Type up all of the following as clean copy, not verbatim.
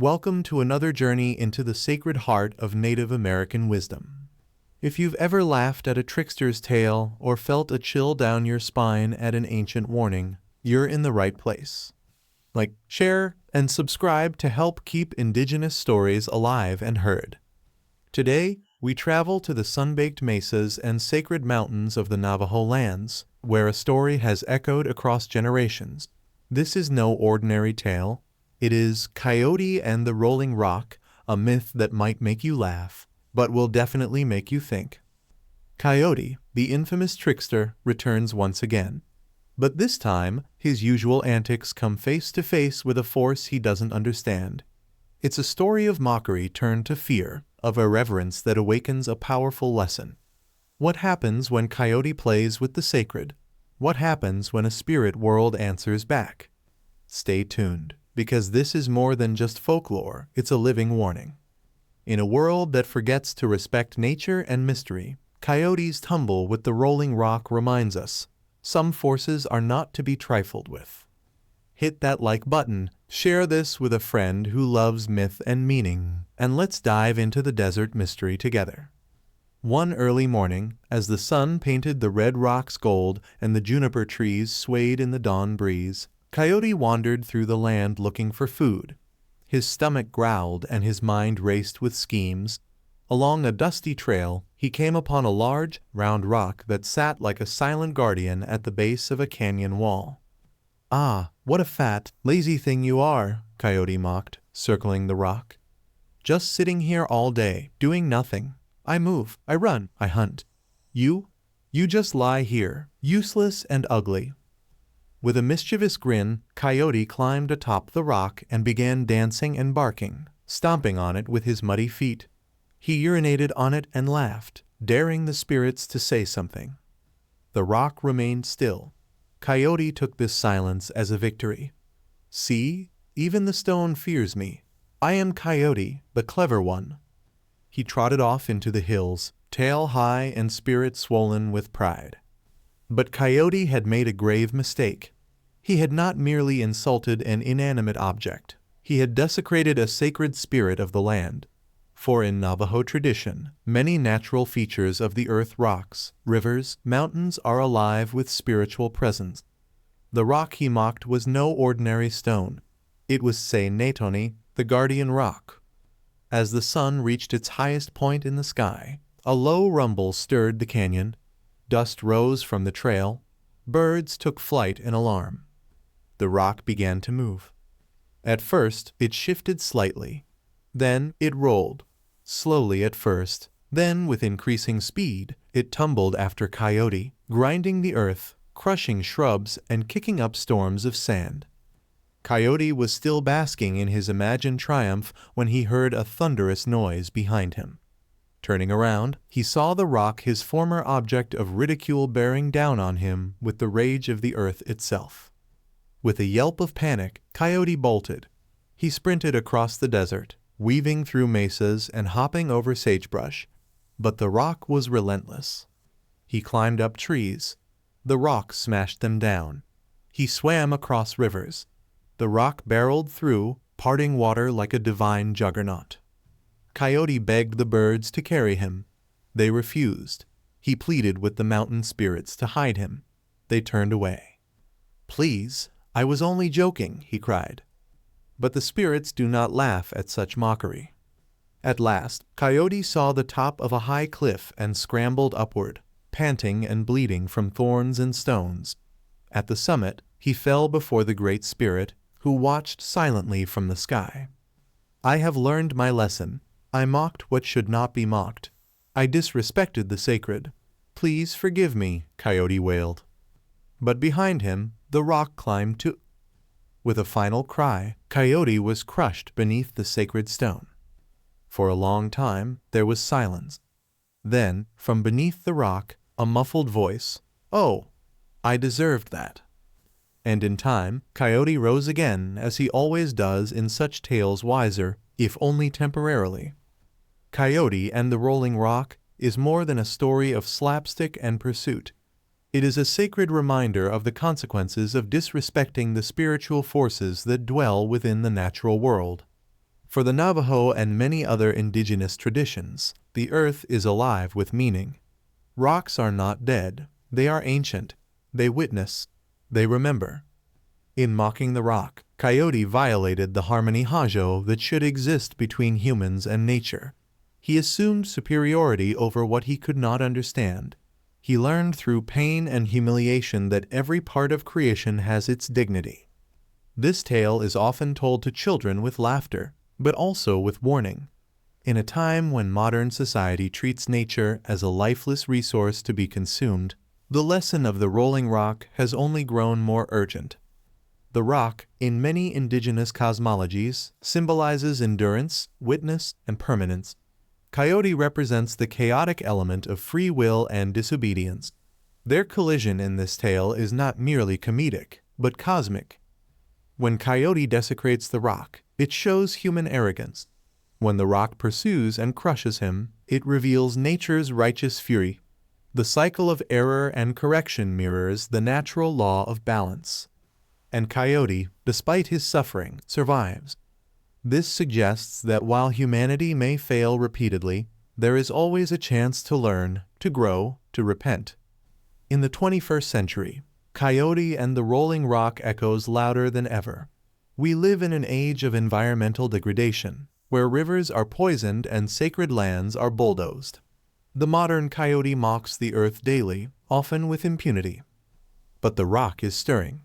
Welcome to another journey into the sacred heart of Native American wisdom. If you've ever laughed at a trickster's tale or felt a chill down your spine at an ancient warning, you're in the right place. Like, share, and subscribe to help keep indigenous stories alive and heard. Today, we travel to the sun-baked mesas and sacred mountains of the Navajo lands, where a story has echoed across generations. This is no ordinary tale. It is Coyote and the Rolling Rock, a myth that might make you laugh, but will definitely make you think. Coyote, the infamous trickster, returns once again. But this time, his usual antics come face to face with a force he doesn't understand. It's a story of mockery turned to fear, of irreverence that awakens a powerful lesson. What happens when Coyote plays with the sacred? What happens when a spirit world answers back? Stay tuned, because this is more than just folklore, it's a living warning. In a world that forgets to respect nature and mystery, Coyote's tumble with the rolling rock reminds us, some forces are not to be trifled with. Hit that like button, share this with a friend who loves myth and meaning, and let's dive into the desert mystery together. One early morning, as the sun painted the red rocks gold and the juniper trees swayed in the dawn breeze, Coyote wandered through the land looking for food. His stomach growled and his mind raced with schemes. Along a dusty trail, he came upon a large, round rock that sat like a silent guardian at the base of a canyon wall. "Ah, what a fat, lazy thing you are," Coyote mocked, circling the rock. "Just sitting here all day, doing nothing. I move, I run, I hunt. You just lie here, useless and ugly." With a mischievous grin, Coyote climbed atop the rock and began dancing and barking, stomping on it with his muddy feet. He urinated on it and laughed, daring the spirits to say something. The rock remained still. Coyote took this silence as a victory. "See, even the stone fears me. I am Coyote, the clever one." He trotted off into the hills, tail high and spirit swollen with pride. But Coyote had made a grave mistake. He had not merely insulted an inanimate object. He had desecrated a sacred spirit of the land. For in Navajo tradition, many natural features of the earth, rocks, rivers, mountains, are alive with spiritual presence. The rock he mocked was no ordinary stone. It was Natoni, the guardian rock. As the sun reached its highest point in the sky, a low rumble stirred the canyon. Dust rose from the trail. Birds took flight in alarm. The rock began to move. At first, it shifted slightly. Then it rolled. Slowly at first, then with increasing speed, it tumbled after Coyote, grinding the earth, crushing shrubs, and kicking up storms of sand. Coyote was still basking in his imagined triumph when he heard a thunderous noise behind him. Turning around, he saw the rock, his former object of ridicule, bearing down on him with the rage of the earth itself. With a yelp of panic, Coyote bolted. He sprinted across the desert, weaving through mesas and hopping over sagebrush. But the rock was relentless. He climbed up trees. The rock smashed them down. He swam across rivers. The rock barreled through, parting water like a divine juggernaut. Coyote begged the birds to carry him. They refused. He pleaded with the mountain spirits to hide him. They turned away. "Please, I was only joking," he cried. But the spirits do not laugh at such mockery. At last, Coyote saw the top of a high cliff and scrambled upward, panting and bleeding from thorns and stones. At the summit, he fell before the Great Spirit, who watched silently from the sky. "I have learned my lesson. I mocked what should not be mocked. I disrespected the sacred. Please forgive me," Coyote wailed. But behind him, the rock climbed too. With a final cry, Coyote was crushed beneath the sacred stone. For a long time, there was silence. Then, from beneath the rock, a muffled voice, "Oh, I deserved that." And in time, Coyote rose again, as he always does in such tales, wiser, if only temporarily. Coyote and the Rolling Rock is more than a story of slapstick and pursuit. It is a sacred reminder of the consequences of disrespecting the spiritual forces that dwell within the natural world. For the Navajo and many other indigenous traditions, the earth is alive with meaning. Rocks are not dead, they are ancient. They witness, they remember. In mocking the rock, Coyote violated the harmony hajo that should exist between humans and nature. He assumed superiority over what he could not understand. He learned through pain and humiliation that every part of creation has its dignity. This tale is often told to children with laughter, but also with warning. In a time when modern society treats nature as a lifeless resource to be consumed, the lesson of the rolling rock has only grown more urgent. The rock, in many indigenous cosmologies, symbolizes endurance, witness, and permanence. Coyote represents the chaotic element of free will and disobedience. Their collision in this tale is not merely comedic, but cosmic. When Coyote desecrates the rock, it shows human arrogance. When the rock pursues and crushes him, it reveals nature's righteous fury. The cycle of error and correction mirrors the natural law of balance. And Coyote, despite his suffering, survives. This suggests that while humanity may fail repeatedly, there is always a chance to learn, to grow, to repent. In the 21st century, Coyote and the rolling rock echoes louder than ever. We live in an age of environmental degradation, where rivers are poisoned and sacred lands are bulldozed. The modern Coyote mocks the earth daily, often with impunity. But the rock is stirring.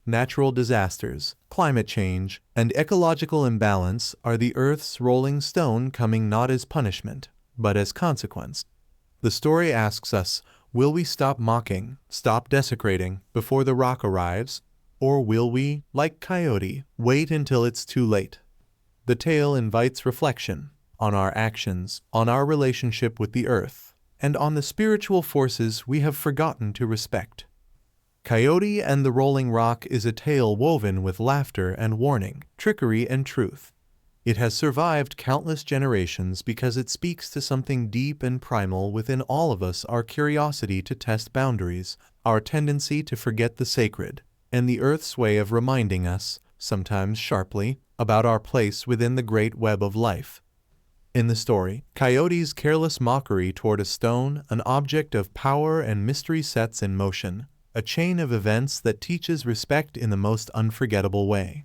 Natural disasters, climate change, and ecological imbalance are the earth's rolling stone coming not as punishment, but as consequence. The story asks us, will we stop mocking, stop desecrating, before the rock arrives? Or will we, like Coyote, wait until it's too late? The tale invites reflection on our actions, on our relationship with the earth, and on the spiritual forces we have forgotten to respect. Coyote and the Rolling Rock is a tale woven with laughter and warning, trickery and truth. It has survived countless generations because it speaks to something deep and primal within all of us: our curiosity to test boundaries, our tendency to forget the sacred, and the earth's way of reminding us, sometimes sharply, about our place within the great web of life. In the story, Coyote's careless mockery toward a stone, an object of power and mystery, sets in motion a chain of events that teaches respect in the most unforgettable way.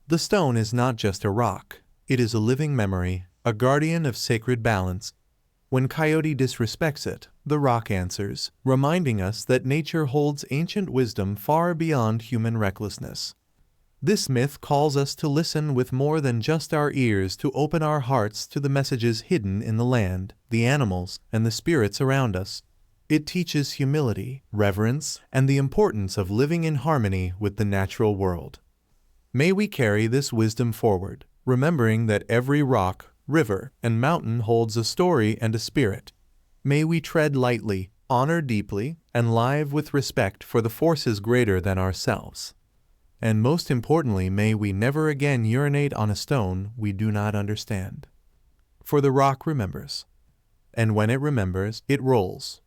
The stone is not just a rock, it is a living memory, a guardian of sacred balance. When Coyote disrespects it, the rock answers, reminding us that nature holds ancient wisdom far beyond human recklessness. This myth calls us to listen with more than just our ears, to open our hearts to the messages hidden in the land, the animals, and the spirits around us. It teaches humility, reverence, and the importance of living in harmony with the natural world. May we carry this wisdom forward, remembering that every rock, river, and mountain holds a story and a spirit. May we tread lightly, honor deeply, and live with respect for the forces greater than ourselves. And most importantly, may we never again urinate on a stone we do not understand. For the rock remembers. And when it remembers, it rolls.